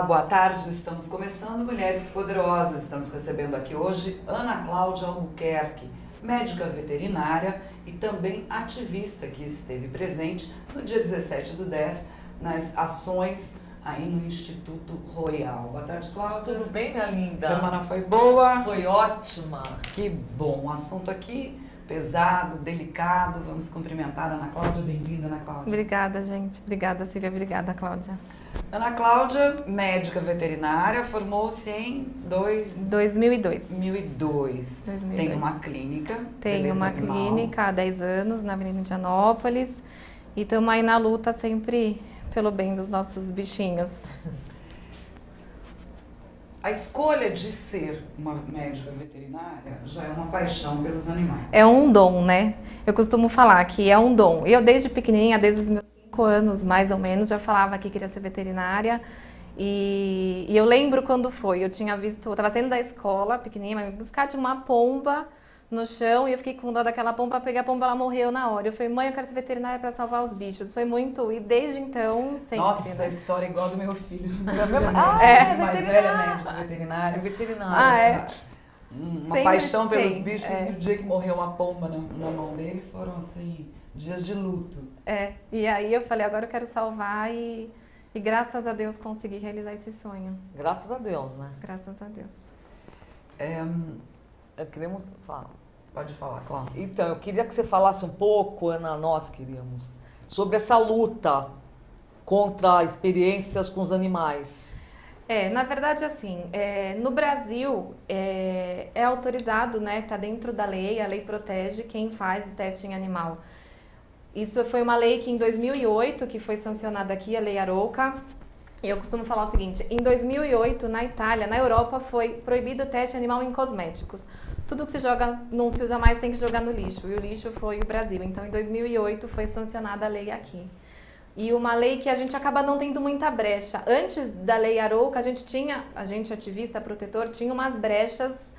boa tarde. Estamos começando Mulheres Poderosas. Estamos recebendo aqui hoje Ana Cláudia Albuquerque, médica veterinária e também ativista que esteve presente no dia 17/10 nas ações aí no Instituto Royal. Boa tarde, Cláudia. Tudo bem, minha linda? Semana foi boa? Foi ótima. Que bom. Um assunto aqui pesado, delicado. Vamos cumprimentar a Ana Cláudia. Bem-vinda, Ana Cláudia. Obrigada, gente. Obrigada, Silvia. Obrigada, Cláudia. Ana Cláudia, médica veterinária, formou-se em 2002. 2002. Tem uma clínica. Tenho uma clínica há 10 anos na Avenida Indianópolis e estamos aí na luta sempre pelo bem dos nossos bichinhos. A escolha de ser uma médica veterinária já é uma paixão pelos animais. É um dom, né? Eu costumo falar que é um dom. Eu desde pequenininha, desde os meus 5 anos, mais ou menos, já falava que queria ser veterinária. E eu lembro quando foi, eu tinha visto, eu estava saindo da escola, pequenininha, mas me buscar de uma pomba no chão e eu fiquei com dó daquela pomba, peguei a pomba, ela morreu na hora. Eu falei, mãe, eu quero ser veterinária para salvar os bichos. Foi muito, e desde então, sempre. Nossa, né? A história é igual do meu filho. É Mais velha médica veterinária. É. Uma Sempre paixão pelos tem, bichos e o dia que morreu uma pomba na mão dele foram assim, dias de luto. E aí eu falei, agora eu quero salvar e graças a Deus consegui realizar esse sonho. Graças a Deus, né? Graças a Deus. Queremos falar. Pode falar, claro. Então, eu queria que você falasse um pouco, Ana, nós queríamos, sobre essa luta contra experiências com os animais. Na verdade, assim, no Brasil é autorizado, né? Tá dentro da lei, a lei protege quem faz o teste em animal. Isso foi uma lei que em 2008, que foi sancionada aqui, a Lei Arouca. E eu costumo falar o seguinte, em 2008, na Itália, na Europa, foi proibido o teste animal em cosméticos. Tudo que se joga, não se usa mais, tem que jogar no lixo. E o lixo foi o Brasil. Então, em 2008, foi sancionada a lei aqui. E uma lei que a gente acaba não tendo muita brecha. Antes da Lei Arouca, a gente ativista, protetor, tinha umas brechas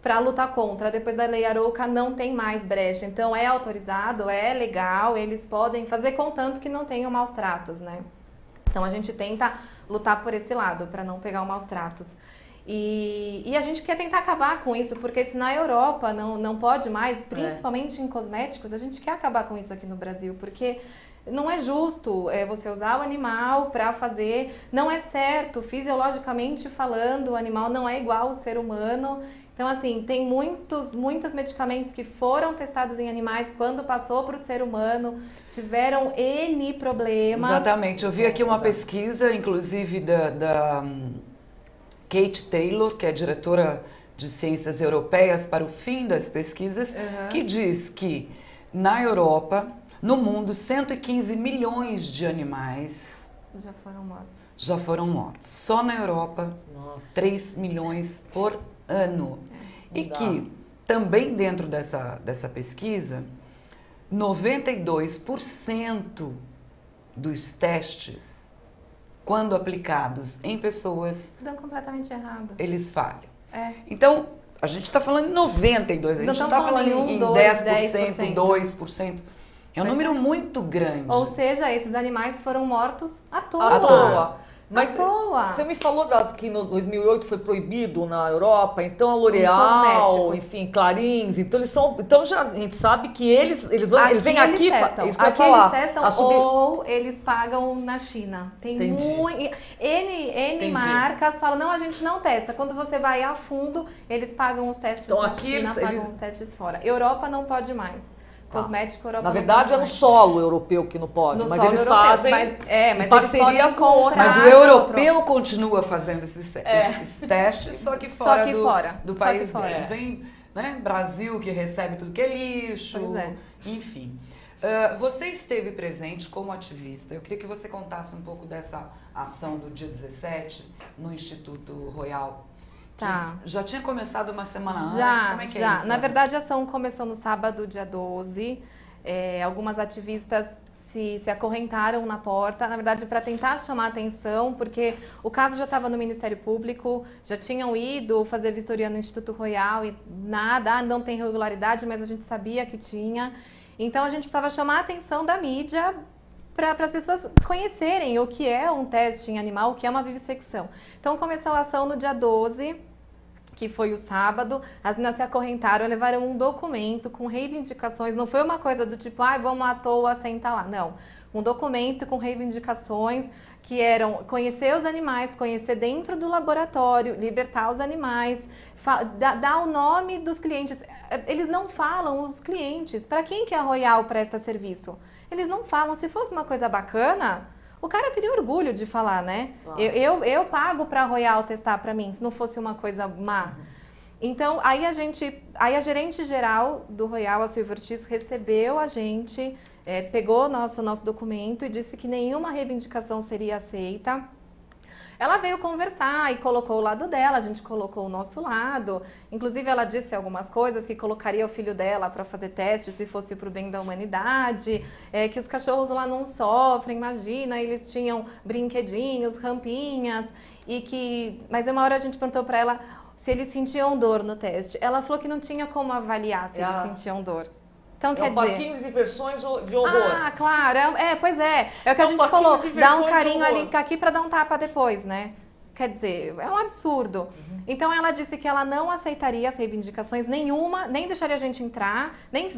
para lutar contra. Depois da Lei Arouca não tem mais brecha. Então é autorizado, é legal, eles podem fazer contanto que não tenham maus tratos, né? Então a gente tenta lutar por esse lado, para não pegar os maus tratos. E a gente quer tentar acabar com isso, porque se na Europa não pode mais, principalmente em cosméticos, a gente quer acabar com isso aqui no Brasil, porque não é justo você usar o animal para fazer, não é certo, fisiologicamente falando, o animal não é igual ao ser humano. Então, assim, tem muitos medicamentos que foram testados em animais quando passou para o ser humano, tiveram N problemas. Exatamente. Eu vi aqui uma pesquisa, inclusive, da Kate Taylor, que é diretora de ciências europeias para o fim das pesquisas, que diz que na Europa, no mundo, 115 milhões de animais já foram mortos. Só na Europa, 3 milhões por ano. E que também dentro dessa pesquisa, 92% dos testes, quando aplicados em pessoas, dão completamente errado. Eles falham. Então, a gente está falando em 92%, a gente não está falando em 10%, 2%. É um número muito grande. Ou seja, esses animais foram mortos à toa. À toa. Mas à toa. Você me falou que no 2008 foi proibido na Europa, então a L'Oréal, enfim, Clarins, então já a gente sabe que eles vêm aqui, testam. Isso que eu ia falar. Eles testam ou eles pagam na China. Tem N marcas falam, não, a gente não testa. Quando você vai a fundo, eles pagam os testes então, na aqui China, pagam os testes fora. Europa não pode mais. Cosmético Europa. Na verdade, é no solo europeu que não pode, mas eles fazem mas parceria com outra. Mas o europeu continua fazendo esses testes, só que fora do país dele. Vem, né, Brasil, que recebe tudo que é lixo, enfim. Você esteve presente como ativista. Eu queria que você contasse um pouco dessa ação do dia 17 no Instituto Royal. Já tinha começado uma semana antes? Como é que é isso? Na verdade, a ação começou no sábado, dia 12. Algumas ativistas se acorrentaram na porta, na verdade, para tentar chamar a atenção, porque o caso já estava no Ministério Público, já tinham ido fazer vistoria no Instituto Royal e nada, não tem irregularidade, mas a gente sabia que tinha. Então, a gente precisava chamar a atenção da mídia para as pessoas conhecerem o que é um teste em animal, o que é uma vivissecção. Então começou a ação no dia 12, que foi o sábado, as meninas se acorrentaram, levaram um documento com reivindicações, não foi uma coisa do tipo, vamos à toa sentar lá, não. Um documento com reivindicações que eram conhecer os animais, conhecer dentro do laboratório, libertar os animais, dar o nome dos clientes. Eles não falam os clientes, para quem que a Royal presta serviço? Eles não falam. Se fosse uma coisa bacana, o cara teria orgulho de falar, né? Claro. Eu pago para a Royal testar para mim, se não fosse uma coisa má. Então, aí a gerente geral do Royal, a Silvia Ortiz, recebeu a gente, pegou nosso documento e disse que nenhuma reivindicação seria aceita. Ela veio conversar e colocou o lado dela, a gente colocou o nosso lado. Inclusive, ela disse algumas coisas, que colocaria o filho dela para fazer teste se fosse para o bem da humanidade, que os cachorros lá não sofrem, imagina, eles tinham brinquedinhos, rampinhas, mas uma hora a gente perguntou para ela se eles sentiam dor no teste. Ela falou que não tinha como avaliar se eles sentiam dor. Então, quer dizer... parquinho de diversões de horror. Claro. Pois é. É o que a gente falou. Dá um carinho ali aqui para dar um tapa depois, né? Quer dizer, é um absurdo. Então, ela disse que ela não aceitaria as reivindicações nenhuma, nem deixaria a gente entrar, nem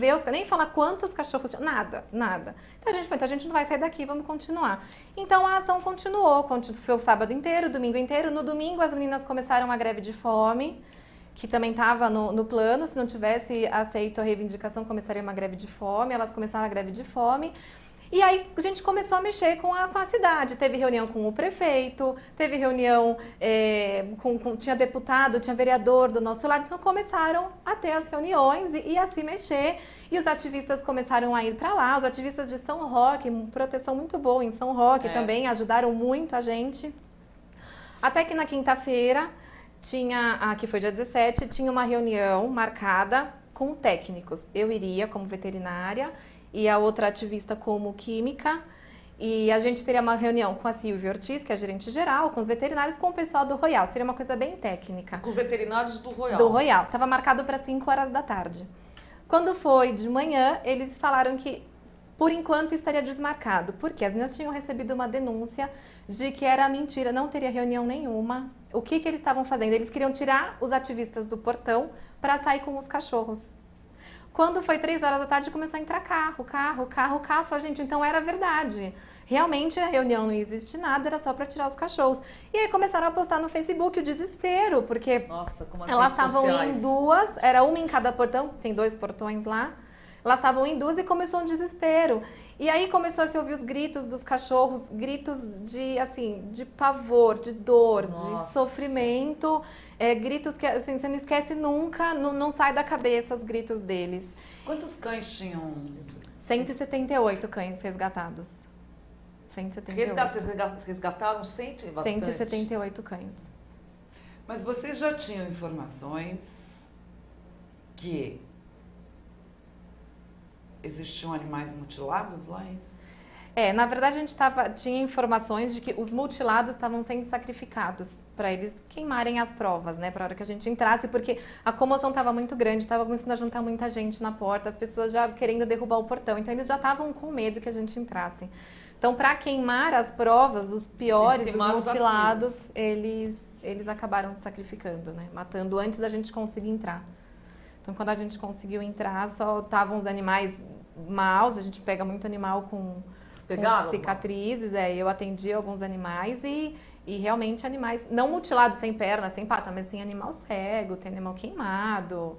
falar quantos cachorros tinham, nada. Então, a gente falou, a gente não vai sair daqui, vamos continuar. Então, a ação continuou. Foi o sábado inteiro, o domingo inteiro. No domingo, as meninas começaram a greve de fome, que também estava no plano. Se não tivesse aceito a reivindicação, começaria uma greve de fome. Elas começaram a greve de fome. E aí a gente começou a mexer com a cidade. Teve reunião com o prefeito, teve reunião tinha deputado, tinha vereador do nosso lado. Então começaram a ter as reuniões e a se mexer. E os ativistas começaram a ir para lá. Os ativistas de São Roque, proteção muito boa em São Roque também, ajudaram muito a gente. Até que na quinta-feira, que foi dia 17, tinha uma reunião marcada com técnicos. Eu iria como veterinária e a outra ativista como química. E a gente teria uma reunião com a Silvia Ortiz, que é a gerente geral, com os veterinários, com o pessoal do Royal. Seria uma coisa bem técnica. Com os veterinários do Royal. Do Royal. Estava marcado para 5 horas da tarde. Quando foi de manhã, eles falaram que, por enquanto, estaria desmarcado. Porque as meninas tinham recebido uma denúncia de que era mentira, não teria reunião nenhuma. O que eles estavam fazendo? Eles queriam tirar os ativistas do portão para sair com os cachorros. Quando foi 3 horas da tarde, começou a entrar carro. Falei, gente, então era verdade. Realmente a reunião não existe nada, era só para tirar os cachorros. E aí começaram a postar no Facebook o desespero, porque elas estavam em 2, era uma em cada portão, tem 2 portões lá. Elas estavam em 2 e começou um desespero. E aí começou a se ouvir os gritos dos cachorros, gritos de pavor, de dor, de sofrimento. Gritos que assim, você não esquece nunca, não sai da cabeça os gritos deles. Quantos cães tinham? 178 cães resgatados. 178. Resgataram 178 cães. Mas vocês já tinham informações que existiam animais mutilados lá, isso? Na verdade a gente tinha informações de que os mutilados estavam sendo sacrificados para eles queimarem as provas, né, para a hora que a gente entrasse, porque a comoção estava muito grande, estava começando a juntar muita gente na porta, as pessoas já querendo derrubar o portão, então eles já estavam com medo que a gente entrasse. Então, para queimar as provas, os piores, os mutilados, eles acabaram se sacrificando, né, matando antes da gente conseguir entrar. Então, quando a gente conseguiu entrar, só estavam os animais maus, a gente pega muito animal com cicatrizes, eu atendi alguns animais e realmente animais, não mutilados sem perna, sem pata, mas tem animal cego, tem animal queimado.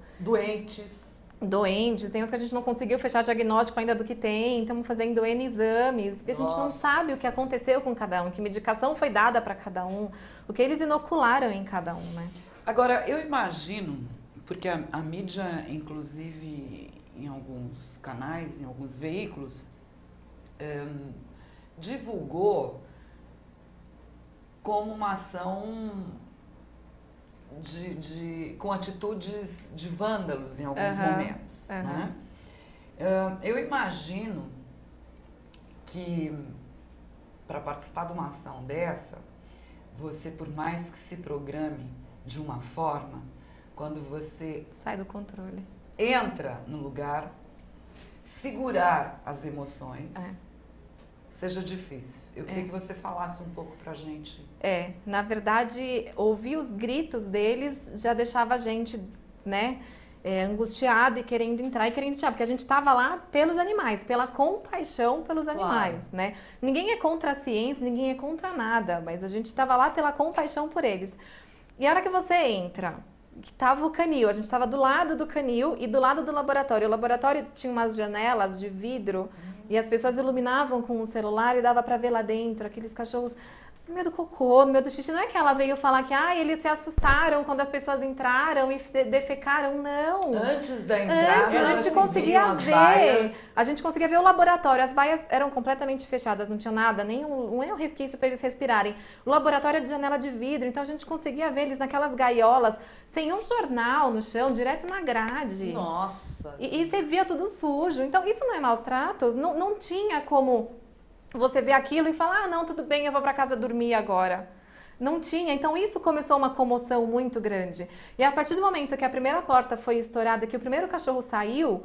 Doentes, tem uns que a gente não conseguiu fechar diagnóstico ainda do que tem, estamos fazendo N exames, porque a gente não sabe o que aconteceu com cada um, que medicação foi dada para cada um, o que eles inocularam em cada um, né? Agora, eu imagino, porque a mídia, inclusive em alguns canais, em alguns veículos, divulgou como uma ação com atitudes de vândalos em alguns momentos. Né? Eu imagino que para participar de uma ação dessa, você, por mais que se programe de uma forma, quando você sai do controle, entra no lugar, segurar as emoções, seja difícil. Eu queria que você falasse um pouco pra gente. Na verdade, ouvir os gritos deles já deixava a gente, né, angustiada e querendo entrar e querendo tirar, porque a gente estava lá pelos animais, pela compaixão pelos animais, né? Ninguém é contra a ciência, ninguém é contra nada, mas a gente estava lá pela compaixão por eles. E a hora que você entra, que tava o canil, a gente estava do lado do canil e do lado do laboratório. O laboratório tinha umas janelas de vidro e as pessoas iluminavam com o celular e dava para ver lá dentro aqueles cachorros no meio do cocô, no meio do xixi. Não é que ela veio falar que eles se assustaram quando as pessoas entraram e defecaram, não. Antes da entrada, a gente conseguia ver. A gente conseguia ver o laboratório. As baias eram completamente fechadas, não tinha nada, nem um resquício para eles respirarem. O laboratório é de janela de vidro, então a gente conseguia ver eles naquelas gaiolas, sem um jornal no chão, direto na grade. Nossa! E você via tudo sujo. Então isso não é maus tratos? Não tinha como você ver aquilo e falar, não, tudo bem, eu vou para casa dormir agora. Não tinha. Então isso começou uma comoção muito grande. E a partir do momento que a primeira porta foi estourada, que o primeiro cachorro saiu,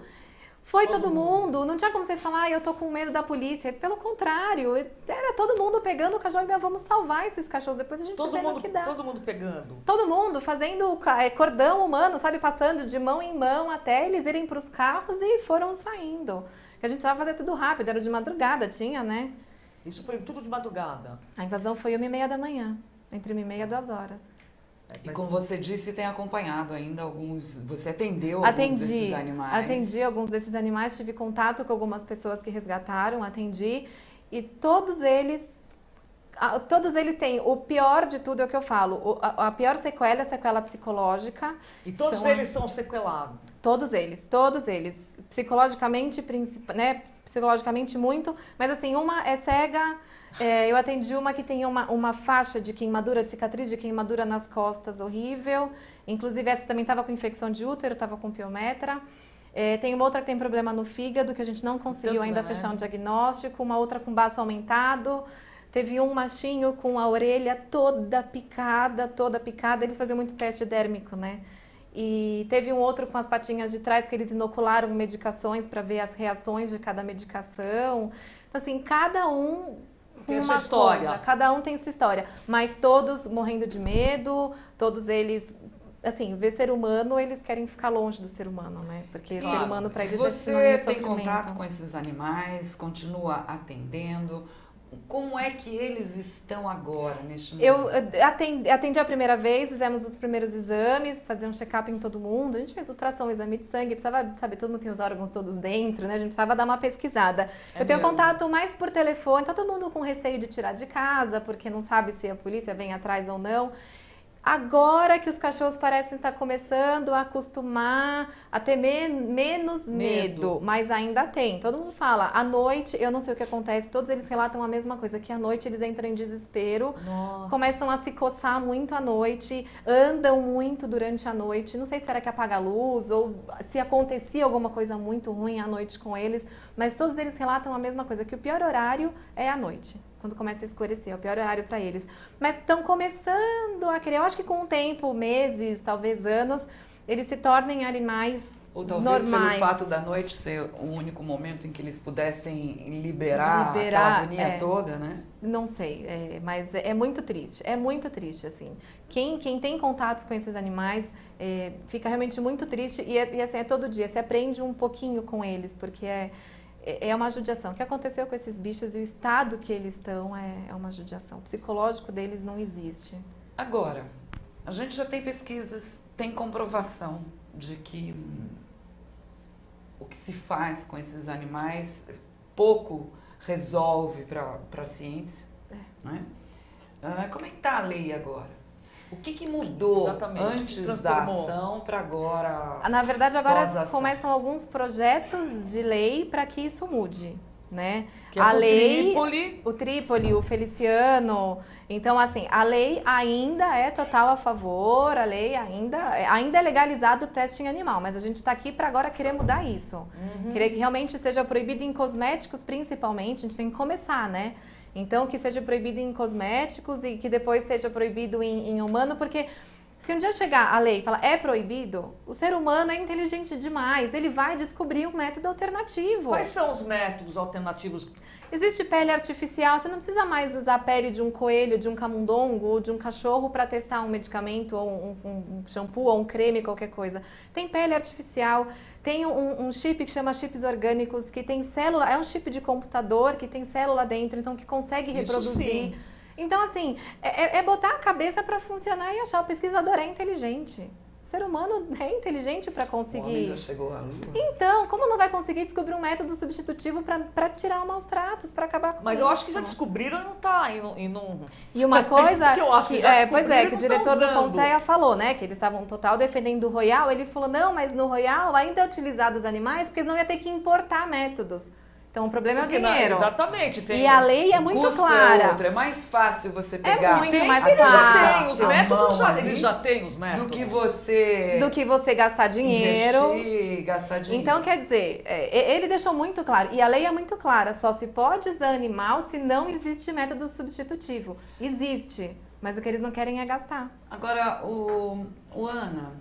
foi todo mundo. Não tinha como você falar, eu tô com medo da polícia. Pelo contrário, era todo mundo pegando o cachorro e vamos salvar esses cachorros. Depois a gente vê no que dá. Todo mundo pegando. Todo mundo fazendo cordão humano, sabe? Passando de mão em mão até eles irem para os carros e foram saindo. A gente precisava fazer tudo rápido, era de madrugada, tinha, né? Isso foi tudo de madrugada? A invasão foi 1h30 da manhã, entre 1h30 e 2h. E como você disse, tem acompanhado ainda alguns... Você atendeu alguns desses animais? Atendi alguns desses animais, tive contato com algumas pessoas que resgataram, atendi. E todos eles têm, o pior de tudo é o que eu falo, a pior sequela é a sequela psicológica. E todos eles são sequelados? Todos eles. Psicologicamente, né, psicologicamente muito, mas assim, uma é cega, eu atendi uma que tem uma faixa de queimadura, de cicatriz de queimadura nas costas horrível, inclusive essa também estava com infecção de útero, estava com piometra. Tem uma outra que tem problema no fígado, que a gente não conseguiu ainda fechar um diagnóstico, uma outra com baço aumentado. Teve um machinho com a orelha toda picada, eles faziam muito teste dérmico, né? E teve um outro com as patinhas de trás que eles inocularam medicações para ver as reações de cada medicação. Então, assim, cada um tem sua história. Cada um tem sua história. Mas todos morrendo de medo, todos eles... Assim, ver ser humano, eles querem ficar longe do ser humano, né? Porque ser humano para eles é sinônimo de sofrimento. Você tem contato com esses animais, continua atendendo... Como é que eles estão agora, neste momento? Eu atendi a primeira vez, fizemos os primeiros exames, fazer um check-up em todo mundo. A gente fez ultrassom, exame de sangue, precisava saber, todo mundo tem os órgãos todos dentro, né? A gente precisava dar uma pesquisada. Eu tenho contato mais por telefone, tá todo mundo com receio de tirar de casa, porque não sabe se a polícia vem atrás ou não. Agora que os cachorros parecem estar começando a acostumar, a ter menos medo, mas ainda tem. Todo mundo fala, à noite, eu não sei o que acontece, todos eles relatam a mesma coisa, que à noite eles entram em desespero, começam a se coçar muito à noite, andam muito durante a noite, não sei se era que apaga a luz ou se acontecia alguma coisa muito ruim à noite com eles, mas todos eles relatam a mesma coisa, que o pior horário é à noite. Quando começa a escurecer, é o pior horário para eles. Mas estão começando a querer, eu acho que com o tempo, meses, talvez anos, eles se tornem animais ou talvez normais. Pelo fato da noite ser o único momento em que eles pudessem liberar aquela agonia toda, né? Não sei, mas é muito triste, assim. Quem tem contato com esses animais fica realmente muito triste e assim, é todo dia, você aprende um pouquinho com eles, porque é uma judiação. O que aconteceu com esses bichos e o estado que eles estão é uma judiação. O psicológico deles não existe. Agora, a gente já tem pesquisas, tem comprovação de que o que se faz com esses animais pouco resolve para a ciência. Né? Como é que está a lei agora? O que mudou antes da ação para agora? Na verdade, agora começam alguns projetos de lei para que isso mude, né? Que é o Trípoli, o Feliciano. Então, assim, a lei ainda é total a favor, a lei ainda é legalizado o teste em animal, mas a gente está aqui para agora querer mudar isso. Querer que realmente seja proibido em cosméticos, principalmente, a gente tem que começar, né? Então, que seja proibido em cosméticos e que depois seja proibido em humano, porque Se um dia chegar a lei e falar é proibido, o ser humano é inteligente demais, ele vai descobrir um método alternativo. Quais são os métodos alternativos? Existe pele artificial, você não precisa mais usar a pele de um coelho, de um camundongo ou de um cachorro para testar um medicamento, ou um shampoo, ou um creme, qualquer coisa. Tem pele artificial, tem um chip que chama chips orgânicos, que tem célula, é um chip de computador que tem célula dentro, então que consegue reproduzir. Sim. Então, assim, é botar a cabeça para funcionar e achar. O pesquisador é inteligente. O ser humano é inteligente para conseguir. O homem já chegou à lua. Então, como não vai conseguir descobrir um método substitutivo para tirar os maus tratos, para acabar com Mas isso? eu acho que já descobriram e não tá. E não... E uma coisa que eu acho que já pois é, que o diretor do usando. Conselho falou, né, que eles estavam total defendendo o Royal. Ele falou, não, mas no Royal ainda é utilizado os animais porque senão ia ter que importar métodos. Então o problema é o dinheiro. Exatamente. E a lei é muito clara. É mais fácil você pegar. muito mais Ele já tem fácil. os métodos, mão eles já têm os métodos. Do que você gastar dinheiro. investir, gastar dinheiro. Então, quer dizer, ele deixou muito claro, e a lei é muito clara, só se pode usar animal se não existe método substitutivo. Existe, mas o que eles não querem é gastar. Agora, Ana,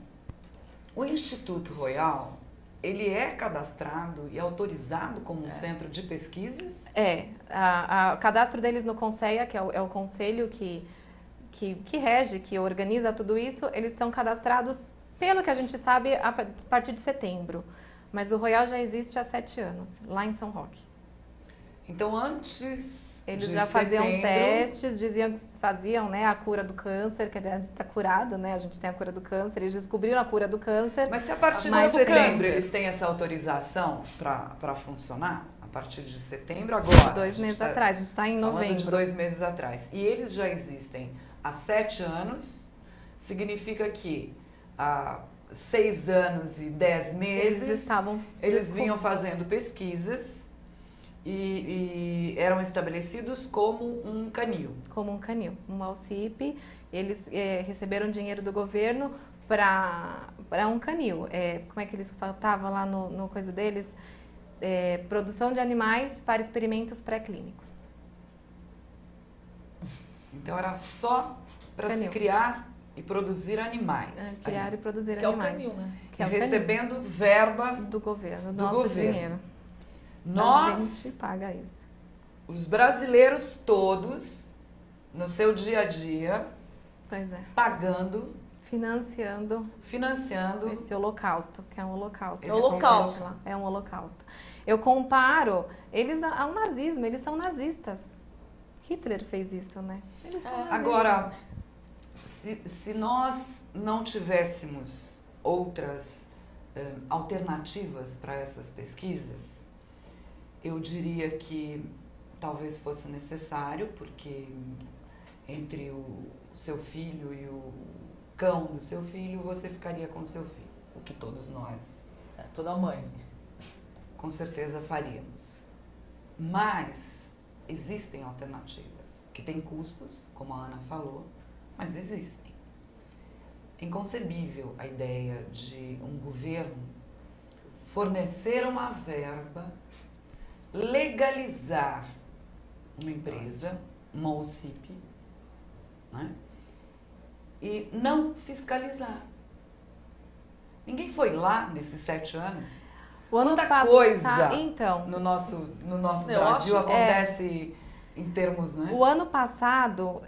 o Instituto Royal, ele é cadastrado e autorizado como um centro de pesquisas? O cadastro deles no Conselho, que é o conselho que rege, que organiza tudo isso, eles estão cadastrados, pelo que a gente sabe, a partir de setembro. Mas o Royal já existe há 7 anos, lá em São Roque. Então, antes eles de já faziam setembro, testes, diziam que faziam, né, a cura do câncer, que está curado, né? A gente tem a cura do câncer, eles descobriram a cura do câncer. Mas se a partir de setembro eles têm essa autorização para funcionar, a partir de setembro agora... 2 meses atrás, a gente está em novembro. De 2 meses atrás. E eles já existem há 7 anos, significa que há 6 anos e 10 meses eles vinham fazendo pesquisas e eram estabelecidos como um canil. Como um canil, uma OCIP. Eles receberam dinheiro do governo para um canil. Como é que eles estavam lá no coisa deles? Produção de animais para experimentos pré-clínicos. Então era só para se criar e produzir animais. Criar e produzir animais. Que é o canil, né? Que é o recebendo canil. Verba do governo, do nosso dinheiro. A gente paga isso. Os brasileiros todos, no seu dia a dia, pagando, financiando esse holocausto, que é um holocausto. É um holocausto. Eu comparo eles ao nazismo, eles são nazistas. Hitler fez isso, né? Eles são nazistas. Agora, se nós não tivéssemos outras alternativas para essas pesquisas, eu diria que talvez fosse necessário, porque entre o seu filho e o cão do seu filho, você ficaria com o seu filho, o que todos nós, toda mãe, com certeza faríamos. Mas existem alternativas, que têm custos, como a Ana falou, mas existem. É inconcebível a ideia de um governo fornecer uma verba, legalizar uma empresa, uma OCIP, né? E não fiscalizar. Ninguém foi lá nesses 7 anos. Quanta coisa então, no nosso Brasil acontece em termos, né? O ano passado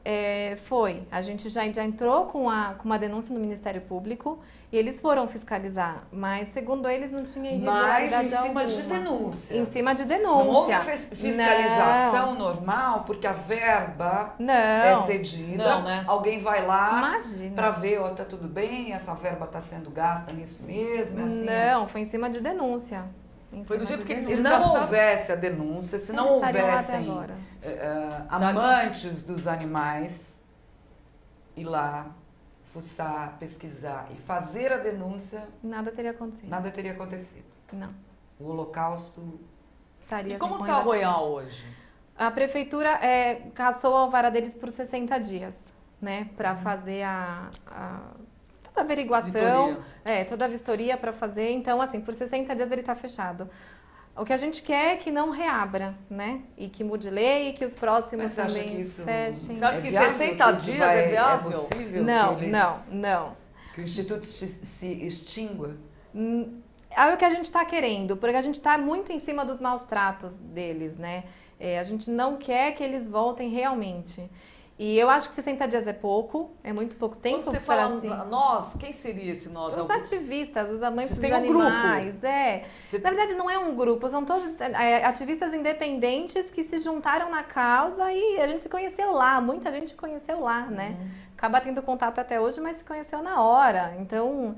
a gente já entrou com uma denúncia no Ministério Público e eles foram fiscalizar, mas segundo eles não tinha irregularidade alguma. Em cima de denúncia. Em cima de denúncia. Não houve fiscalização normal, porque a verba é cedida. Não, né? Alguém vai lá para ver, tá tudo bem, essa verba está sendo gasta nisso mesmo, assim. Não, foi em cima de denúncia. Foi do jeito que se não houvesse a denúncia, se não houvessem amantes dos animais ir lá, fuçar, pesquisar e fazer a denúncia, nada teria acontecido. Nada teria acontecido. Não. O holocausto estaria. E como está o Royal hoje? A prefeitura cassou a alvará deles por 60 dias, né, para fazer toda a averiguação, toda a vistoria para fazer. Então, assim, por 60 dias ele está fechado. O que a gente quer é que não reabra, né? E que mude lei e que os próximos também fechem. Você acha que 60 dias é viável? Não. Que o Instituto se extingua? É o que a gente está querendo, porque a gente está muito em cima dos maus tratos deles, né? A gente não quer que eles voltem realmente. E eu acho que 60 dias é pouco, é muito pouco tempo. Quando você fala nós, quem seria esse nós? Os ativistas, os amantes dos animais. Grupo. Na verdade, não é um grupo, são todos ativistas independentes que se juntaram na causa e a gente se conheceu lá, muita gente se conheceu lá, né? Acaba tendo contato até hoje, mas se conheceu na hora. Então,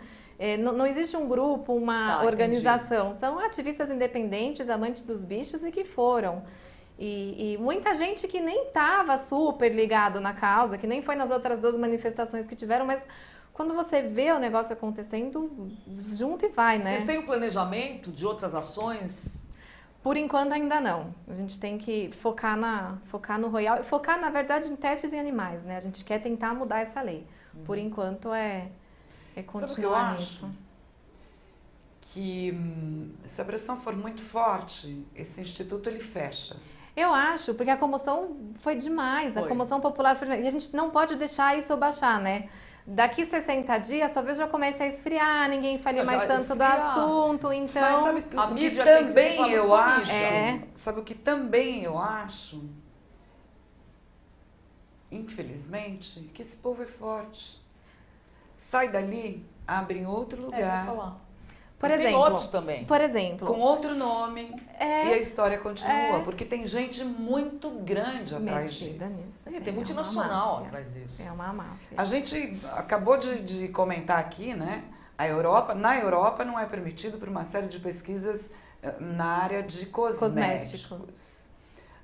não existe um grupo, uma organização. Entendi. São ativistas independentes, amantes dos bichos e que foram. E muita gente que nem estava super ligado na causa, que nem foi nas outras 2 manifestações que tiveram, mas quando você vê o negócio acontecendo, junto e vai, né? Vocês têm um planejamento de outras ações? Por enquanto ainda não. A gente tem que focar no Royal, focar na verdade em testes em animais, né? A gente quer tentar mudar essa lei. Por enquanto é continuar nisso. Que se a pressão for muito forte, esse instituto ele fecha. Eu acho, porque a comoção foi demais, a comoção popular foi demais. E a gente não pode deixar isso baixar, né? Daqui 60 dias, talvez já comece a esfriar, ninguém fale mais tanto do assunto, então... Mas sabe o que também eu acho? Sabe o que também eu acho? Infelizmente, que esse povo é forte. Sai dali, abre em outro lugar. Por exemplo, tem outros também. Por exemplo. Com outro nome e a história continua. Porque tem gente muito grande atrás disso. Tem multinacional atrás disso. É uma máfia. A gente acabou de comentar aqui, né? Na Europa não é permitido por uma série de pesquisas na área de cosméticos.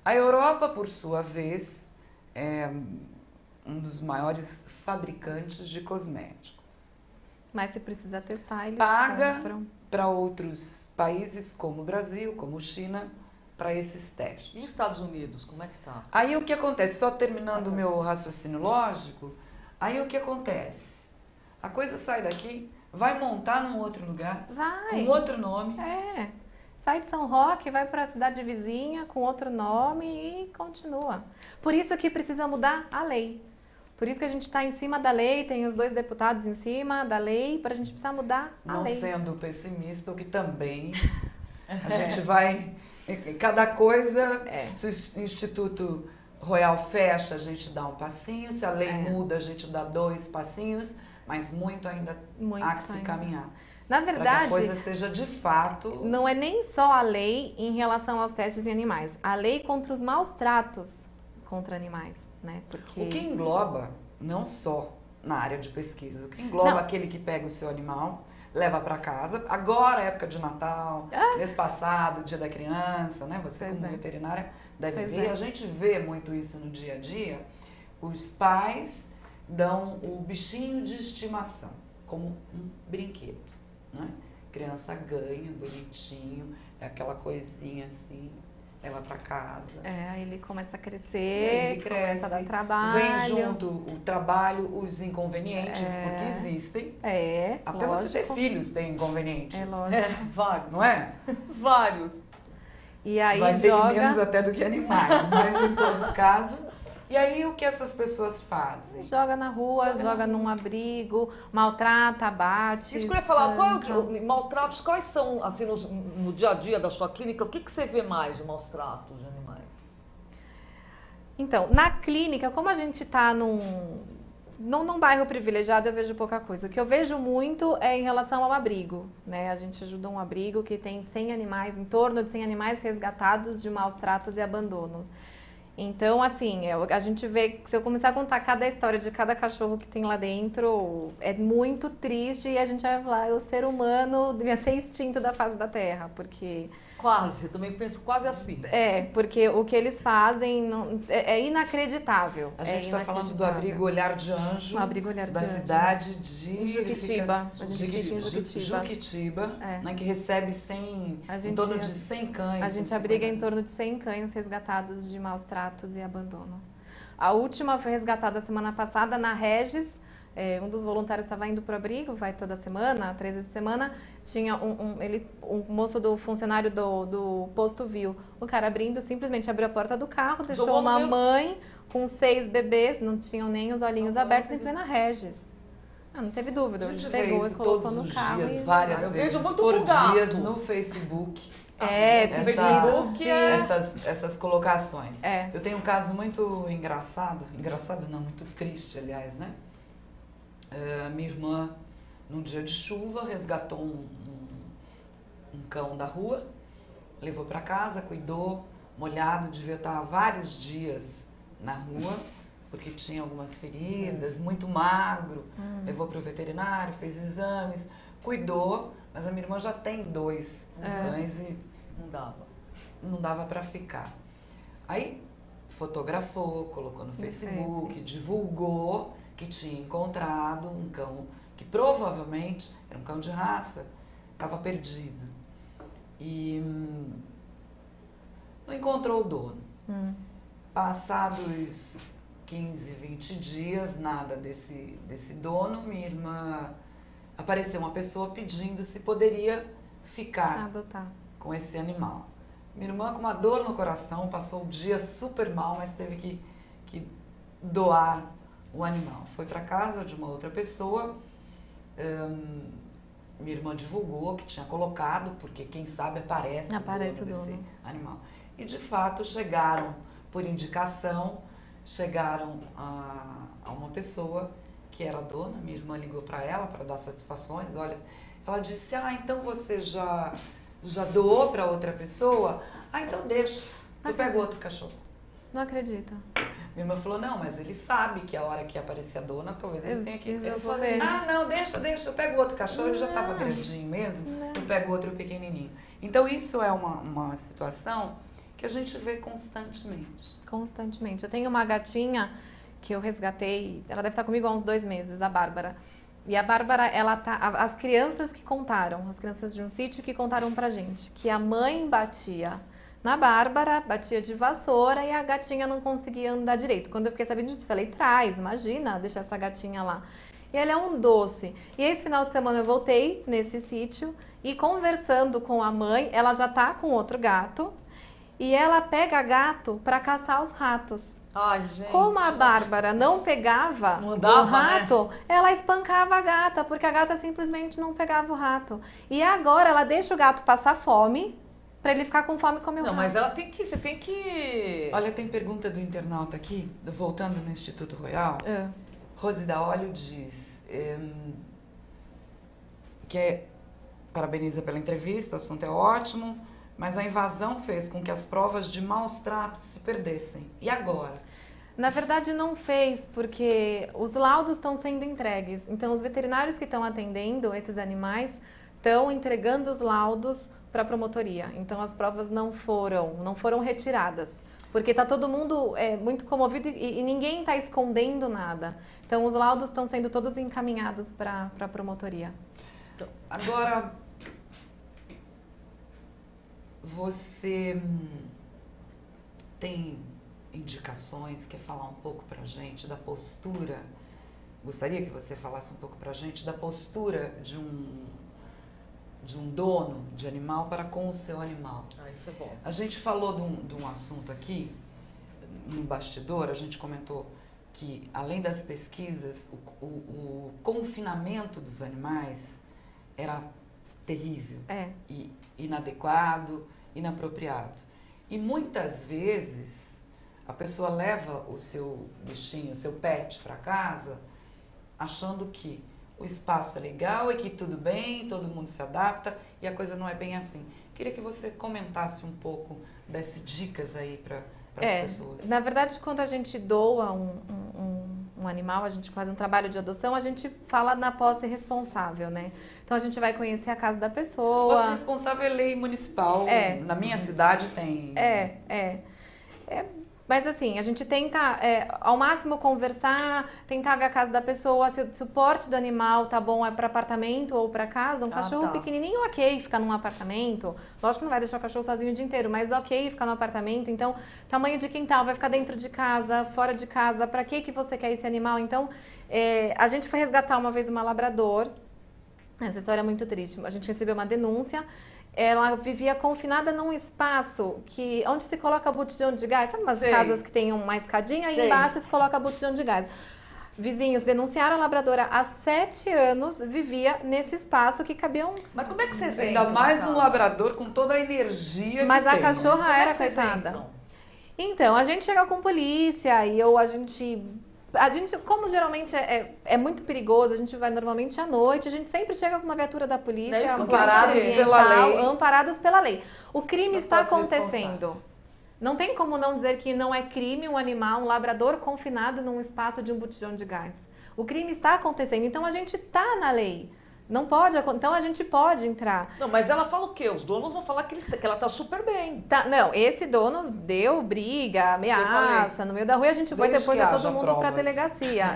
A Europa, por sua vez, é um dos maiores fabricantes de cosméticos. Mas se precisa testar, eles paga para outros países, como o Brasil, como China, para esses testes. E os Estados Unidos, como é que tá? Aí o que acontece? Só terminando o meu raciocínio lógico, aí o que acontece? A coisa sai daqui, vai montar num outro lugar, com outro nome. Sai de São Roque, vai para a cidade vizinha com outro nome e continua. Por isso que precisa mudar a lei. Por isso que a gente está em cima da lei, tem os 2 deputados em cima da lei, para a gente precisar mudar a lei. Não sendo pessimista, o que também a gente vai... Cada coisa, se o Instituto Royal fecha, a gente dá um passinho, se a lei muda, a gente dá 2 passinhos, mas muito ainda há que se caminhar. Na verdade, para que a coisa seja de fato... Não é nem só a lei em relação aos testes em animais, a lei contra os maus tratos contra animais. Né? Porque... O que engloba, não só na área de pesquisa, o que engloba aquele que pega o seu animal, leva para casa, agora época de Natal, mês passado, Dia da Criança, né? Você como veterinária deve ver, a gente vê muito isso no dia a dia, os pais dão o bichinho de estimação como um brinquedo, né? Criança ganha, bonitinho, é aquela coisinha assim... Leva para casa. Aí ele começa a crescer, começa a dar trabalho. Vem junto o trabalho, os inconvenientes, porque existem. Até lógico. Você ter filhos tem inconvenientes. Lógico. Vários. Não é? Vários. E aí vai ter menos até do que animais, mas em todo caso. E aí o que essas pessoas fazem? Joga na rua, joga num abrigo, maltrata, bate. Isso que eu ia falar, maltratos, quais são, assim, no dia a dia da sua clínica, o que você vê mais de maus tratos de animais? Então, na clínica, como a gente está num bairro privilegiado, eu vejo pouca coisa. O que eu vejo muito é em relação ao abrigo, né? A gente ajuda um abrigo que tem 100 animais, em torno de 100 animais resgatados de maus tratos e abandono. Então, assim, a gente vê que se eu começar a contar cada história de cada cachorro que tem lá dentro, é muito triste e a gente vai falar, o ser humano devia ser extinto da face da Terra, porque... Quase, eu também penso quase assim. Porque o que eles fazem é inacreditável. A gente está falando do abrigo Olhar de Anjo, da cidade de Juquitiba. A gente fica em Juquitiba, né, que recebe em torno de 100 cães. A gente abriga em torno de 100 cães resgatados de maus tratos e abandono. A última foi resgatada semana passada na Regis. Um dos voluntários estava indo para o abrigo, vai toda semana, 3 vezes por semana. Tinha um moço funcionário do posto viu o cara simplesmente abriu a porta do carro, deixou uma mãe com 6 bebês, não tinham nem os olhinhos abertos, em plena Regis. Não teve dúvida. A gente pegou vê e isso colocou todos no os carro. dias, várias eu vezes vejo muito por com gato. dias no Facebook. Essas colocações. Eu tenho um caso muito engraçado não, muito triste, aliás, né? Minha irmã, num dia de chuva, resgatou um cão da rua, levou para casa, cuidou, molhado, devia estar há vários dias na rua, porque tinha algumas feridas, muito magro, levou para o veterinário, fez exames, cuidou, mas a minha irmã já tem 2 cães e não dava para ficar. Aí fotografou, colocou no Facebook, divulgou que tinha encontrado um cão que provavelmente era um cão de raça, estava perdido. E não encontrou o dono. Passados 15, 20 dias, nada desse dono, minha irmã, apareceu uma pessoa pedindo se poderia ficar com esse animal. Minha irmã, com uma dor no coração, passou o dia super mal, mas teve que doar o animal. Foi para casa de uma outra pessoa, minha irmã divulgou que tinha colocado, porque quem sabe aparece o dono desse animal. E de fato chegaram, por indicação, a uma pessoa que era dona. Minha irmã ligou para ela para dar satisfações. Olha, ela disse: então você já doou para outra pessoa? Então deixa, tu pega outro cachorro. Não acredito. Minha irmã falou: não, mas ele sabe que a hora que aparecer a dona, talvez ele tenha que... Eu vou ver. Não, deixa, eu pego outro cachorro, ele já estava grandinho mesmo, eu pego outro pequenininho. Então isso é uma situação que a gente vê constantemente. Constantemente. Eu tenho uma gatinha que eu resgatei, ela deve estar comigo há uns 2 meses, a Bárbara. E a Bárbara, as crianças que contaram, as crianças de um sítio que contaram pra gente, que a mãe batia na Bárbara, batia de vassoura e a gatinha não conseguia andar direito. Quando eu fiquei sabendo disso, eu falei: imagina, deixar essa gatinha lá. E ela é um doce. E esse final de semana eu voltei nesse sítio e conversando com a mãe, ela já tá com outro gato e ela pega gato para caçar os ratos. Ai, gente. Como a Bárbara não pegava o rato, ela espancava a gata, porque a gata simplesmente não pegava o rato. E agora ela deixa o gato passar fome, para ele ficar com fome e comer o rato. Não, mas ela você tem que... Olha, tem pergunta do internauta aqui, voltando no Instituto Royal. Rose da Olho diz que parabeniza pela entrevista, o assunto é ótimo, mas a invasão fez com que as provas de maus tratos se perdessem. E agora? Na verdade não fez, porque os laudos estão sendo entregues. Então os veterinários que estão atendendo esses animais estão entregando os laudos para a promotoria. Então as provas não foram retiradas, porque está todo mundo muito comovido e ninguém está escondendo nada. Então os laudos estão sendo todos encaminhados para a promotoria. Então, agora, você tem indicações, quer falar um pouco para a gente da postura? Gostaria que você falasse um pouco para a gente da postura de um dono de animal para com o seu animal. Isso é bom. A gente falou de um assunto aqui, no bastidor, a gente comentou que, além das pesquisas, o confinamento dos animais era terrível, e inadequado, inapropriado. E muitas vezes a pessoa leva o seu bichinho, o seu pet para casa, achando que o espaço é legal e que tudo bem, todo mundo se adapta, e a coisa não é bem assim. Queria que você comentasse um pouco dessas dicas aí para as pessoas. Na verdade, quando a gente doa um animal, a gente faz um trabalho de adoção, a gente fala na posse responsável, né? Então a gente vai conhecer a casa da pessoa. Posse responsável é lei municipal. Na minha cidade tem. Mas assim, a gente tenta ao máximo conversar, tentar ver a casa da pessoa, se o porte do animal tá bom, é para apartamento ou para casa. Um cachorro pequenininho, ok, ficar num apartamento. Lógico que não vai deixar o cachorro sozinho o dia inteiro, mas ok, ficar no apartamento. Então, tamanho de quintal, vai ficar dentro de casa, fora de casa, para que você quer esse animal? Então, a gente foi resgatar uma vez uma labrador. Essa história é muito triste. A gente recebeu uma denúncia. Ela vivia confinada num espaço onde se coloca botijão de gás. Sabe umas casas que tem uma escadinha e embaixo se coloca botijão de gás. Vizinhos denunciaram a labradora há 7 anos, vivia nesse espaço que cabiam... Mas como é que vocês entram? Ainda mais um labrador com toda a energia Mas que a tem, cachorra né? era coitada. Então, a gente chega com polícia e a gente, como geralmente é muito perigoso, a gente vai normalmente à noite, a gente sempre chega com uma viatura da polícia, É isso, amparados pela lei. Amparados pela lei. O crime Não está posso acontecendo. Não tem como não dizer que não é crime um animal, um labrador confinado num espaço de um botijão de gás. O crime está acontecendo, então a gente está na lei. Não pode, então a gente pode entrar. Não, mas ela fala o quê? Os donos vão falar que ela tá super bem. Tá, não, esse dono deu briga, ameaça, no meio da rua a gente foi depois todo mundo para a delegacia.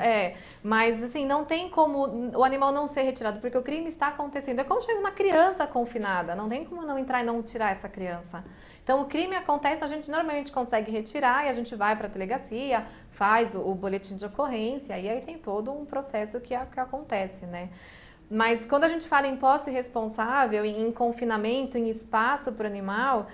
Mas assim, não tem como o animal não ser retirado, porque o crime está acontecendo. É como se fosse uma criança confinada, não tem como não entrar e não tirar essa criança. Então, o crime acontece, a gente normalmente consegue retirar e a gente vai para a delegacia, faz o boletim de ocorrência e aí tem todo um processo que acontece, né? Mas quando a gente fala em posse responsável, em confinamento, em espaço para o animal,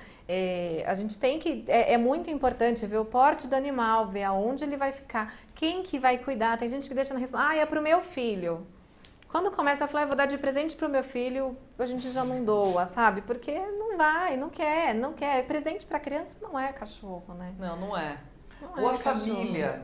a gente tem que... É muito importante ver o porte do animal, ver aonde ele vai ficar, quem que vai cuidar. Tem gente que deixa na resposta, é para o meu filho. Quando começa a falar, eu vou dar de presente pro meu filho, a gente já não doa, sabe? Porque não vai, não quer. Presente para criança não é cachorro, né? Não é. Ou a família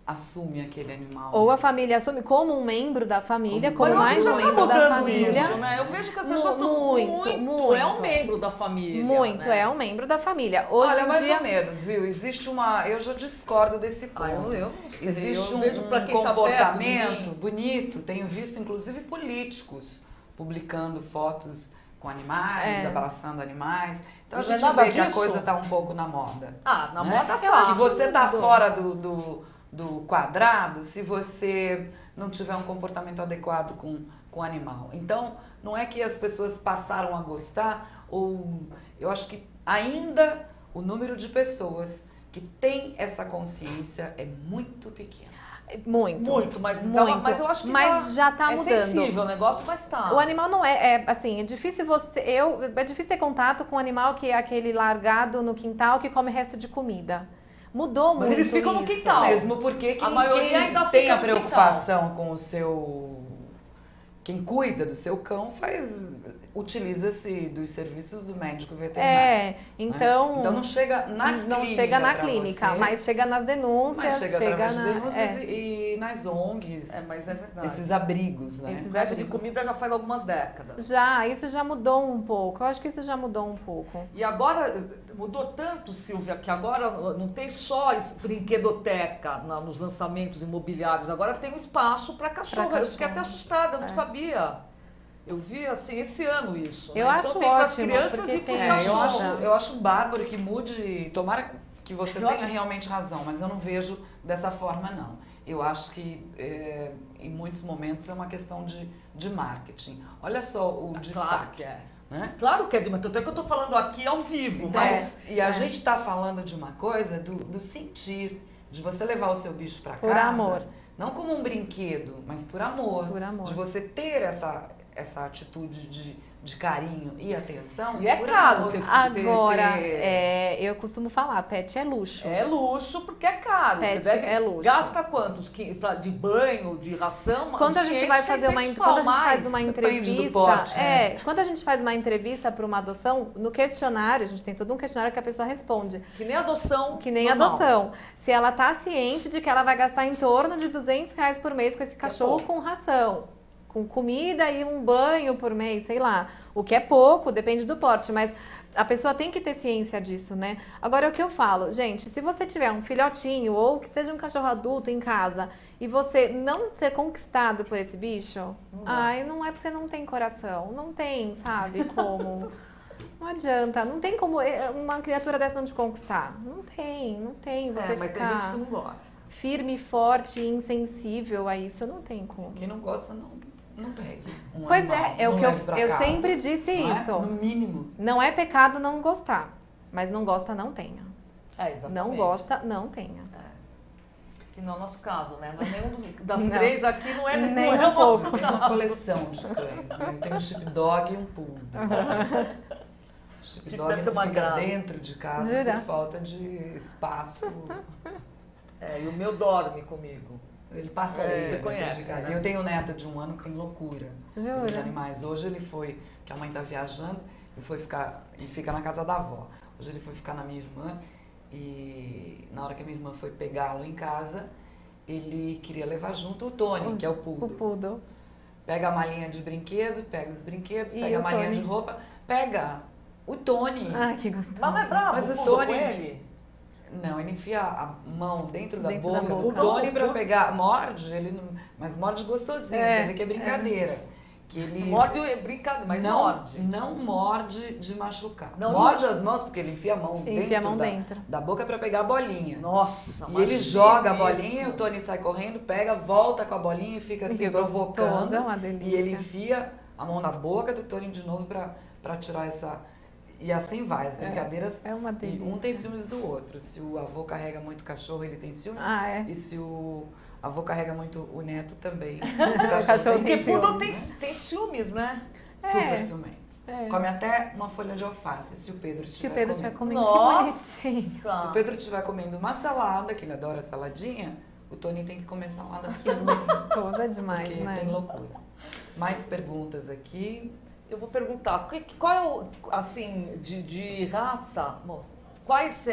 assume aquele animal. Ou a família assume como um membro da família, como mais um membro tá da família. Isso, né? Eu vejo que as pessoas estão muito. É um membro da família. Muito, né? É um membro da família. Hoje Olha, em mais dia... ou menos, viu? Existe uma... Eu já discordo desse ponto. Eu não sei. Existe um comportamento bonito. Tenho visto, inclusive, políticos publicando fotos com animais, abraçando animais. Então a gente vê que a coisa tá um pouco na moda. Na moda tá. Se você tá fora do quadrado, se você não tiver um comportamento adequado com o animal. Então, não é que as pessoas passaram a gostar, ou eu acho que ainda o número de pessoas que tem essa consciência é muito pequeno. Muito, mas eu acho que já tá mudando. É sensível o negócio, mas tá. O animal não assim, é difícil é difícil ter contato com um animal que é aquele largado no quintal que come resto de comida. Mudou muito. Mas eles ficam no quintal. Mesmo porque quem ainda tem a preocupação com o seu... Quem cuida do seu cão utiliza-se dos serviços do médico veterinário. Então... Né? Então não chega na clínica. Não chega na clínica, mas chega nas denúncias. Mas chega através de denúncias e nas ONGs. Mas é verdade. Esses abrigos, né? Esses abrigos de comida já faz algumas décadas. Isso já mudou um pouco. Eu acho que isso já mudou um pouco. E agora, mudou tanto, Silvia, que agora não tem só brinquedoteca nos lançamentos imobiliários. Agora tem um espaço para cachorro. Eu fiquei até assustada, eu não sabia. Eu vi, assim, esse ano isso. Eu né? acho então, tem ótimo, crianças porque e tem... eu acho bárbaro que mude, tomara que você tenha realmente razão, mas eu não vejo dessa forma, não. Eu acho que, em muitos momentos, é uma questão de marketing. Olha só o destaque. Claro que é. Né? Claro que é, mas tanto é que eu estou falando aqui ao vivo. E a gente está falando de uma coisa do sentir, de você levar o seu bicho para casa. Por amor. Não como um brinquedo, mas por amor. Por amor. De você ter essa atitude de carinho e atenção. E é caro ter Agora, eu costumo falar, pet é luxo. É luxo porque é caro. Pet você é luxo. Gasta quantos de banho, de ração? Quando a gente vai fazer quando a gente faz uma entrevista, pote, né? Quando a gente faz uma entrevista para uma adoção, no questionário, a gente tem todo um questionário que a pessoa responde. Que nem adoção. Que nem normal. Adoção. Se ela tá ciente de que ela vai gastar em torno de R$200 por mês com esse cachorro com ração, com comida e um banho por mês, sei lá. O que é pouco, depende do porte, mas a pessoa tem que ter ciência disso, né? Agora, o que eu falo, gente, se você tiver um filhotinho ou que seja um cachorro adulto em casa e você não ser conquistado por esse bicho, não é porque você não tem coração, não tem, sabe, como... Não adianta, não tem como uma criatura dessa não te conquistar. Não tem. Você mas tem gente que não gosta. Firme, forte, insensível a isso, não tem como. Quem não gosta, não pegue. Pois é o que eu sempre disse isso. No mínimo. Não é pecado não gostar, mas não gosta, não tenha. Exatamente. Não gosta, não tenha. Que não é o nosso caso, né? Mas nenhum das três aqui não é nem o nosso caso. Tem uma coleção de cães, né? Tem um sheepdog e um poodle. O sheepdog não fica dentro de casa por falta de espaço. E o meu dorme comigo. Ele passeia. Você conhece, né? Eu tenho um neto de 1 ano que tem loucura pelos animais. Hoje ele foi, que a mãe está viajando, e fica na casa da avó. Hoje ele foi ficar na minha irmã e na hora que a minha irmã foi pegá-lo em casa, ele queria levar junto o Tony, que é o poodle. O poodle. Pega a malinha de brinquedo, pega os brinquedos, pega a malinha de roupa, pega o Tony. Ah, que gostoso. Mas não é bravo, mas o Tony, ele? Não, ele enfia a mão dentro da boca do Tony pra pegar, morde, ele não, mas morde gostosinho, você vê que é brincadeira. Que ele morde é brincadeira, mas não morde. Não morde de machucar. Não morde as mãos, porque ele enfia a mão dentro da boca pra pegar a bolinha. Nossa, e ele joga a bolinha, o Tony sai correndo, pega, volta com a bolinha e fica assim provocando. É uma delícia. E ele enfia a mão na boca do Tony de novo pra tirar essa... E assim vai, as brincadeiras. É uma delícia. Um tem ciúmes do outro. Se o avô carrega muito cachorro, ele tem ciúmes. E se o avô carrega muito o neto também. O cachorro porque poodle tem ciúmes, né? Super ciumento. Come até uma folha de alface, se o Pedro estiver comendo. Nossa! Se o Pedro estiver comendo uma salada, que ele adora saladinha, o Tony tem que comer salada gostosa demais, porque né? Tem loucura. Mais perguntas aqui. Eu vou perguntar, qual é o, assim, de raça, moça, quais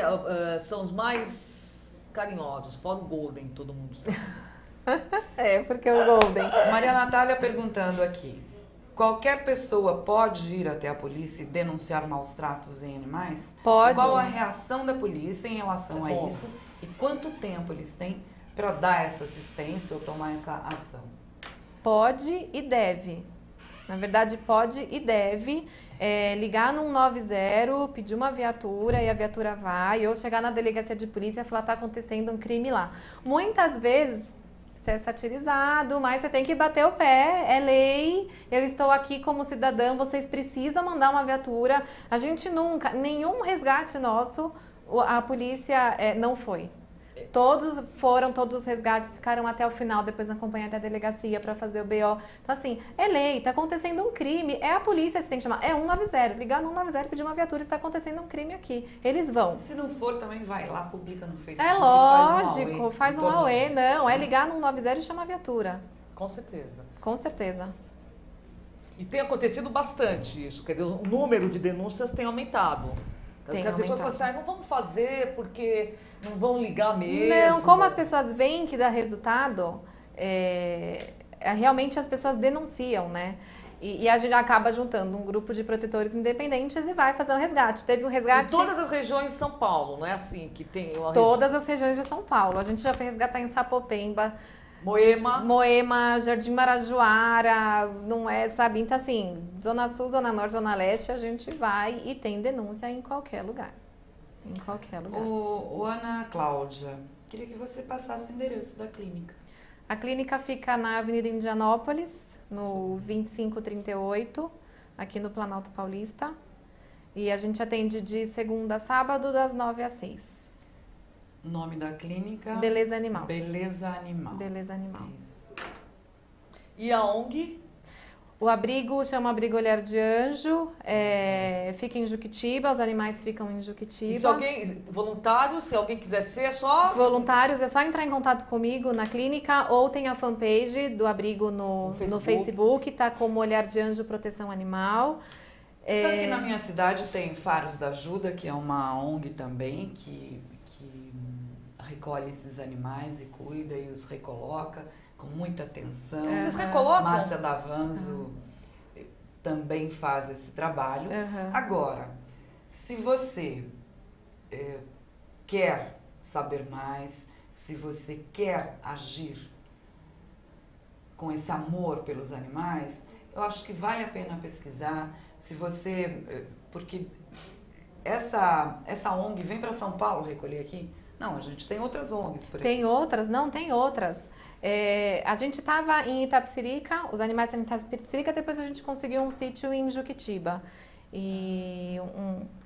são os mais carinhosos, fora o Golden, todo mundo sabe. Porque o Golden. Maria Natália perguntando aqui, qualquer pessoa pode ir até a polícia e denunciar maus tratos em animais? Pode. Qual a reação da polícia em relação a isso? E quanto tempo eles têm para dar essa assistência ou tomar essa ação? Pode e deve. Na verdade, pode e deve ligar no 190, pedir uma viatura e a viatura vai, ou chegar na delegacia de polícia e falar que está acontecendo um crime lá. Muitas vezes, você é satirizado, mas você tem que bater o pé, é lei, eu estou aqui como cidadã, vocês precisam mandar uma viatura. A gente nunca, nenhum resgate nosso, a polícia não foi. Todos os resgates ficaram até o final, depois acompanhar até a delegacia para fazer o BO. Então, assim, é lei, está acontecendo um crime, é a polícia que tem que chamar, é 190, ligar no 190 e pedir uma viatura, está acontecendo um crime aqui. Eles vão. Se não for, também vai lá, publica no Facebook. É lógico, faz um auê, não, é ligar no 190 e chamar a viatura. Com certeza. Com certeza. E tem acontecido bastante isso, quer dizer, o número de denúncias tem aumentado. Porque as pessoas falam assim, não vamos fazer porque não vão ligar mesmo. Não, como as pessoas veem que dá resultado, realmente as pessoas denunciam, né? E a gente acaba juntando um grupo de protetores independentes e vai fazer um resgate. Teve um resgate... Em todas as regiões de São Paulo, não é assim que tem uma Todas as regiões de São Paulo. A gente já foi resgatar em Sapopemba, Moema, Jardim Marajoara, não é, sabe? Então, assim, Zona Sul, Zona Norte, Zona Leste, a gente vai e tem denúncia em qualquer lugar. Em qualquer lugar. Ana Cláudia, queria que você passasse o endereço da clínica. A clínica fica na Avenida Indianópolis, no 2538, aqui no Planalto Paulista. E a gente atende de segunda a sábado, das 9 às 6. O nome da clínica? Beleza Animal. Beleza Animal. Beleza Animal. Isso. E a ONG? O abrigo chama Abrigo Olhar de Anjo, fica em Juquitiba, os animais ficam em Juquitiba. E se alguém, voluntários, se alguém quiser ser, é só... Voluntários, é só entrar em contato comigo na clínica ou tem a fanpage do abrigo no Facebook, tá como Olhar de Anjo Proteção Animal. Você sabe que na minha cidade tem Faros da Ajuda, que é uma ONG também, que recolhe esses animais e cuida e os recoloca com muita atenção. Vocês recolocam? Márcia Davanzo também faz esse trabalho. Agora, se você quer saber mais, se você quer agir com esse amor pelos animais, eu acho que vale a pena pesquisar. Se você, porque essa ONG vem para São Paulo recolher aqui? Não, a gente tem outras ONGs por aí. Tem outras? Não, tem outras. A gente estava em Itapecerica, os animais estão em Itapecerica, depois a gente conseguiu um sítio em Juquitiba. Que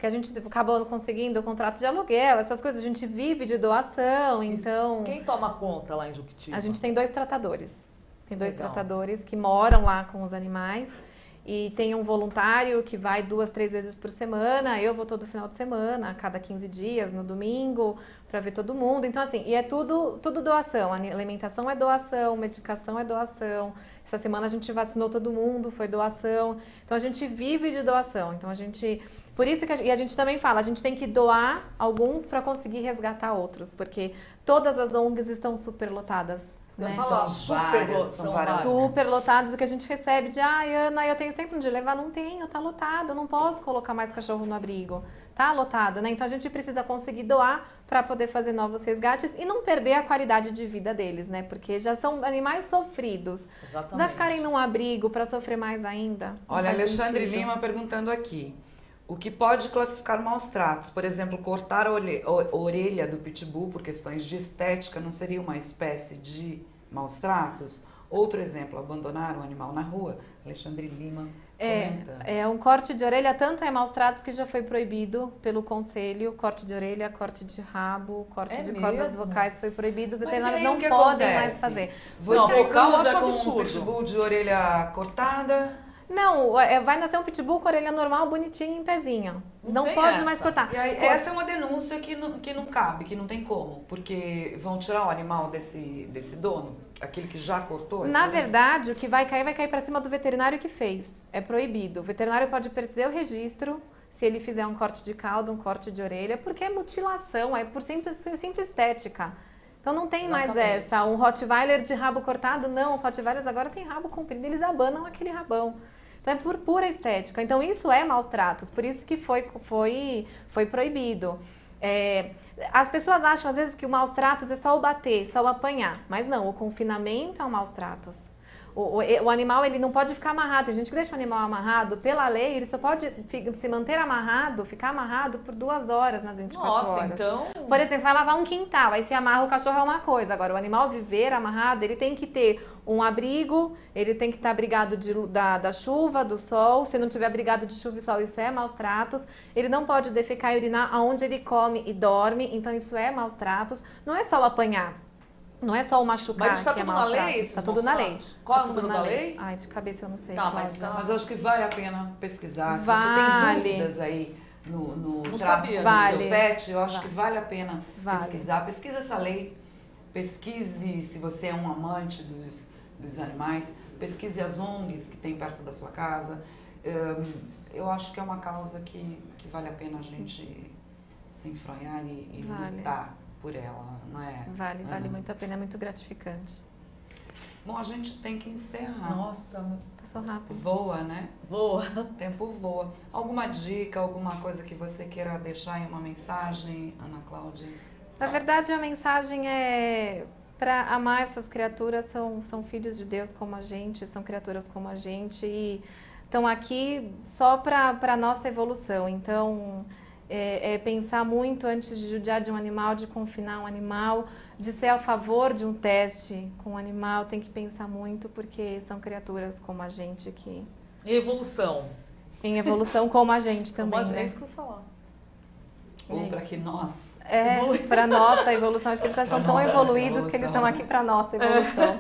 a gente acabou conseguindo o contrato de aluguel, essas coisas, a gente vive de doação, então... Quem toma conta lá em Juquitiba? A gente tem 2 tratadores. Tem 2 tratadores que moram lá com os animais e tem um voluntário que vai 2, 3 vezes por semana, eu vou todo final de semana, a cada 15 dias, no domingo, para ver todo mundo. Então, assim, e é tudo doação. A alimentação é doação, medicação é doação. Essa semana a gente vacinou todo mundo, foi doação. Então, a gente vive de doação. Então, por isso que a gente também fala, a gente tem que doar alguns para conseguir resgatar outros, porque todas as ONGs estão superlotadas. Né? São várias. Super lotados. O que a gente recebe de, Ana, eu tenho tempo de levar? Não tenho, tá lotado, eu não posso colocar mais cachorro no abrigo. Tá lotado, né? Então a gente precisa conseguir doar para poder fazer novos resgates e não perder a qualidade de vida deles, né? Porque já são animais sofridos. Precisa ficarem num abrigo para sofrer mais ainda. Olha, Alexandre Lima perguntando aqui. O que pode classificar maus tratos? Por exemplo, cortar a orelha do pitbull por questões de estética não seria uma espécie de maus tratos? Outro exemplo, abandonar um animal na rua? Alexandre Lima comentando. Um corte de orelha tanto é maus tratos que já foi proibido pelo conselho. Corte de orelha, corte de rabo, corte de cordas vocais foi proibido. Os veterinários não podem mais fazer. Você causa com um pitbull de orelha cortada? Não, vai nascer um pitbull com a orelha normal, bonitinho, em pezinho. Não pode mais cortar. E aí, essa é uma denúncia que não cabe, que não tem como. Porque vão tirar o animal desse dono, aquele que já cortou? Na verdade, o que vai cair para cima do veterinário que fez. É proibido. O veterinário pode perder o registro se ele fizer um corte de cauda, um corte de orelha, porque é mutilação, é por simples estética. Então não tem mais essa. Um Rottweiler de rabo cortado, não. Os Rottweilers agora têm rabo comprido, eles abanam aquele rabão. Então é por pura estética. Então isso é maus tratos, por isso que foi proibido. As pessoas acham às vezes que o maus tratos é só o bater, só o apanhar. Mas não, o confinamento é um maus tratos. O animal ele não pode ficar amarrado. Tem gente que deixa o animal amarrado. Pela lei, ele só pode se manter amarrado, ficar amarrado por 2 horas nas 24 horas. Então... Por exemplo, vai lavar um quintal, aí se amarra o cachorro é uma coisa. Agora, o animal viver amarrado, ele tem que ter um abrigo, ele tem que estar abrigado da chuva, do sol. Se não tiver abrigado de chuva e sol, isso é maus tratos. Ele não pode defecar e urinar aonde ele come e dorme, então isso é maus tratos. Não é só o apanhar. Não é só o machucar que é maus tratos. Está tudo na lei. Qual é o número da lei? Ai, de cabeça eu não sei. Mas eu acho que vale a pena pesquisar. Se você tem dúvidas aí no trato com o seu pet, eu acho que vale a pena pesquisar. Pesquisa essa lei. Pesquise se você é um amante dos animais. Pesquise as ONGs que tem perto da sua casa. Eu acho que é uma causa que vale a pena a gente se enfronhar e lutar por ela, não é? Vale muito a pena, é muito gratificante. Bom, a gente tem que encerrar. Nossa, passou rápido. Voa, né? Voa. O tempo voa. Alguma dica, alguma coisa que você queira deixar em uma mensagem, Ana Cláudia? Na verdade, a mensagem é para amar essas criaturas, são filhos de Deus como a gente, são criaturas como a gente e estão aqui só para a nossa evolução. Então, pensar muito antes de judiar de um animal, de confinar um animal, de ser a favor de um teste com um animal, tem que pensar muito porque são criaturas como a gente que... Em evolução. Em evolução como a gente também, né? É isso que eu ia falar. Ou para que nós... para nossa evolução. Acho que eles são tão evoluídos que eles estão aqui para nossa evolução.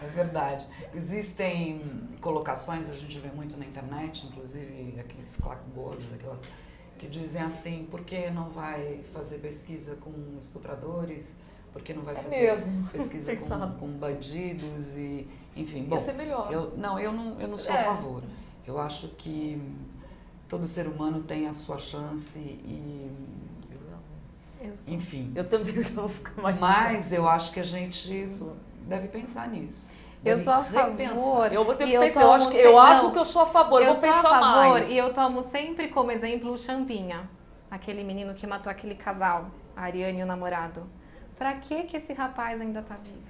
É verdade. Existem colocações, a gente vê muito na internet, inclusive aqueles clapboards, aquelas... que dizem assim, por que não vai fazer pesquisa com estupradores, por que não vai fazer pesquisa com bandidos e, enfim. Bom, ia ser melhor. Eu não sou a favor. Eu acho que todo ser humano tem a sua chance e... enfim. Eu também já vou ficar mais... Mas eu acho que a gente deve pensar nisso. Eu sou a favor. Eu vou ter que pensar. Eu acho que eu sou a favor. Eu vou pensar mais. Eu sou a favor e eu tomo sempre como exemplo o Champinha. Aquele menino que matou aquele casal, a Ariane e o namorado. Pra que esse rapaz ainda tá vivo?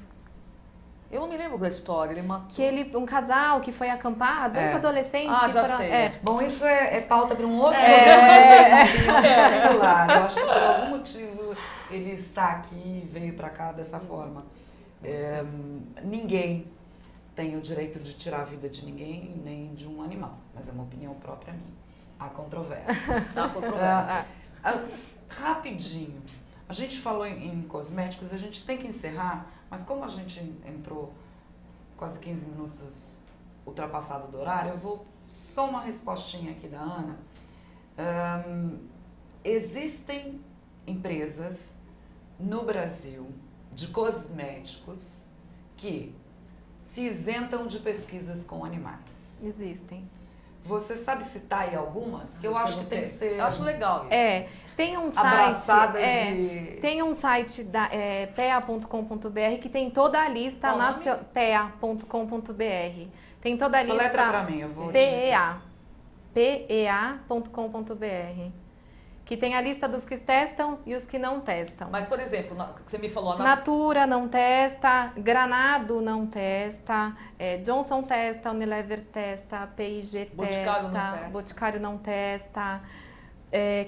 Eu não me lembro da história. Ele matou... um casal que foi acampar, 2 adolescentes que já foram... sei. Bom, isso é pauta para um outro programa. Eu acho que por algum motivo ele está aqui, veio para cá dessa forma. Ninguém tem o direito de tirar a vida de ninguém, nem de um animal. Mas é uma opinião própria minha. Há controvérsia. Rapidinho. A gente falou em cosméticos, a gente tem que encerrar, mas como a gente entrou quase 15 minutos ultrapassado do horário, eu vou só uma respostinha aqui da Ana. Existem empresas no Brasil de cosméticos que se isentam de pesquisas com animais. Existem. Você sabe citar aí algumas? Que eu acho que tem que ser... Eu acho legal isso. Tem um site, tem um site da pea.com.br que tem toda a lista nacional, pea.com.br. Tem toda a lista. Soletra pra mim, eu vou pea.com.br. Que tem a lista dos que testam e os que não testam. Mas, por exemplo, você me falou... Natura não testa, Granado não testa, Johnson testa, Unilever testa, P&G testa, Boticário não testa,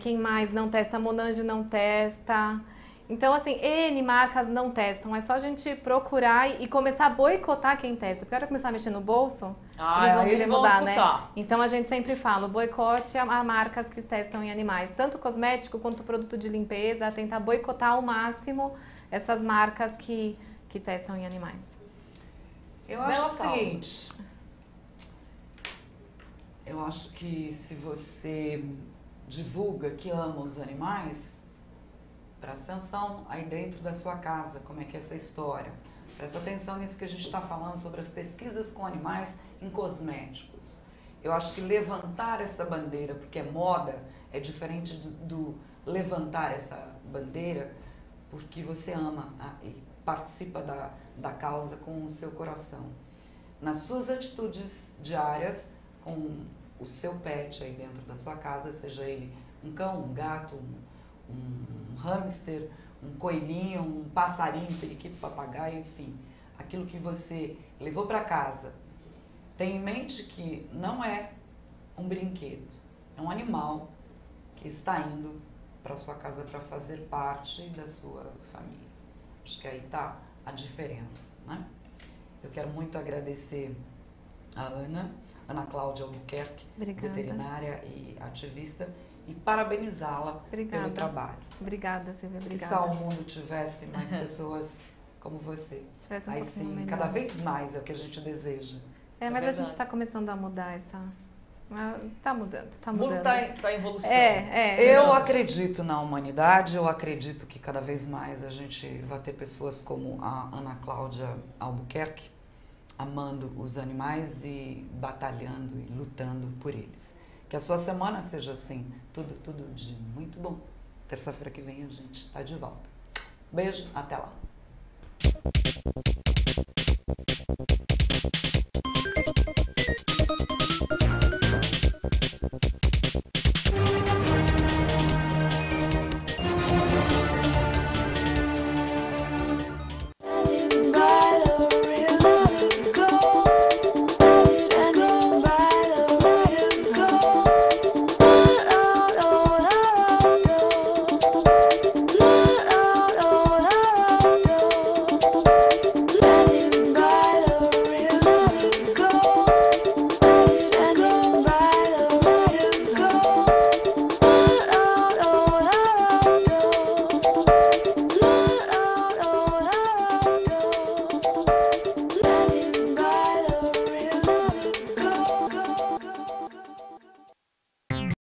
quem mais não testa? Monange não testa. Então, assim, N marcas não testam. É só a gente procurar e começar a boicotar quem testa. Porque a hora que começar a mexer no bolso, eles vão querer mudar, né? Então, a gente sempre fala, boicote a marcas que testam em animais. Tanto cosmético quanto produto de limpeza, tentar boicotar ao máximo essas marcas que testam em animais. Eu acho o seguinte, eu acho que se você divulga que ama os animais, presta atenção aí dentro da sua casa, como é que é essa história. Presta atenção nisso que a gente está falando sobre as pesquisas com animais em cosméticos. Eu acho que levantar essa bandeira, porque é moda, é diferente do levantar essa bandeira porque você ama e participa da causa com o seu coração. Nas suas atitudes diárias, com o seu pet aí dentro da sua casa, seja ele um cão, um gato, um hamster, um coelhinho, um passarinho, um periquito, papagaio, enfim. Aquilo que você levou para casa. Tenha em mente que não é um brinquedo, é um animal que está indo para sua casa para fazer parte da sua família. Acho que aí está a diferença, né? Eu quero muito agradecer a Ana Cláudia Albuquerque, veterinária e ativista, e parabenizá-la pelo trabalho. Obrigada, Silvia. Obrigada. Que só o mundo tivesse mais pessoas como você. Tivesse aí sim, melhor. Cada vez mais é o que a gente deseja. Mas a gente está começando a mudar essa... Está mudando, está mudando. O mundo está em evolução. Eu acredito na humanidade, eu acredito que cada vez mais a gente vai ter pessoas como a Ana Cláudia Albuquerque, amando os animais e batalhando e lutando por eles. Que a sua semana seja assim, tudo de muito bom. Terça-feira que vem a gente está de volta. Beijo, até lá.